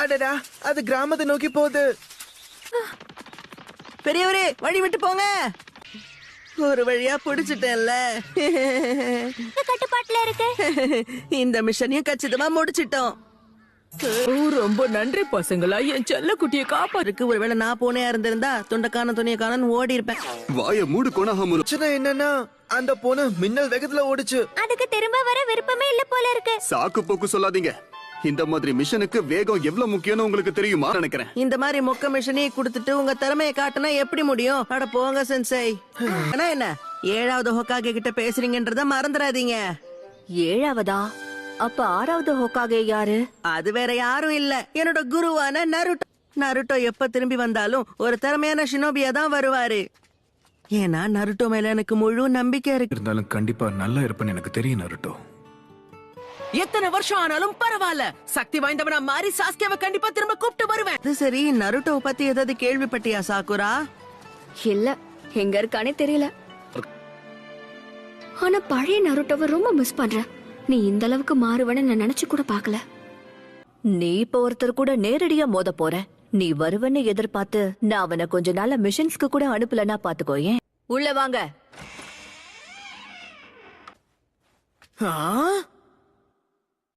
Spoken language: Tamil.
அடடா, அது கிராமத்தை நோக்கி போகுது. பெரியவரே வழி விட்டு போங்க. ஒரு வழியா பிடிச்சிட்டேன்ல. கட்டுப்பாட்டுல இருக்கு. இந்த மிஷனையும் கச்சிதமா முடிச்சிட்டோம். ரொம்ப நன்றி பசங்களா, என் செல்ல குட்டியை காப்பாருக்கு. ஒருவேளை நான் போனே இருந்திருந்தா துண்டக்கான துணியை காணன்னு ஓடி இருப்பேன். வாய மூடு கோணாம. பிரச்சனை என்னன்னா அந்த பொண்ணு மின்னல் வேகத்துல ஓடிச்சு. அதுக்கு திரும்ப வர விருப்பமே இல்ல போல இருக்கு. சாக்கு போக்கு சொல்லாதீங்க. இந்த மாதிரி மிஷனுக்கு வேகம் எவ்வளவு முக்கியம்னு உங்களுக்கு தெரியுமா நினைக்கிறேன். இந்த மாதிரி மொக்க மிஷனையே கொடுத்துட்டு உங்க திறமையை காட்டினா எப்படி முடியும்? அட போங்க சென்சை. ஆனா என்ன 7வது ஹோக்காகே கிட்ட பேசுறீங்கன்றத மறந்துடாதீங்க. 7வதா? அப்ப 6வது ஹோக்காகே யாரு? அது வேற யாரும் இல்ல, என்னோட குருவான நருட்டோ. நருட்டோ எப்ப திரும்பி வந்தாலும் ஒரு திறமையான ஷினோபியா தான் வருவாரு. ஏன்னா நருட்டோ மேல எனக்கு முழு நம்பிக்கை இருக்கு. இருந்தாலும் கண்டிப்பா நல்லா இருப்பேன்னு எனக்கு தெரியும் நருட்டோ. எத்தனை வருஷம் ஆனாலும் பரவாயில்ல, சக்தி வாய்ந்தவனா மாறி சாஸ்கேவை கண்டிப்பா திரும்ப கூப்பிட்டு வருவேன். அது சரி, நருட்டோ பத்தி ஏதாவது கேள்விப்பட்டியா சாக்குரா? இல்ல, எங்க இருக்கானே தெரியல. ஆனா பழைய நருட்டோவை ரொம்ப மிஸ் பண்றேன். நீ இந்த அளவுக்கு மாறுவன்னு நான் நினைச்சு கூட பாக்கல. நீ இப்ப ஒருத்தர் கூட நேரடியா மோத போற. நீ வருவன்னு எதிர்பார்த்து நான் அவனை கொஞ்ச நாள மிஷன்ஸ்க்கு கூட அனுப்பலன்னா பாத்துக்கோ. ஏன் உள்ள வாங்க.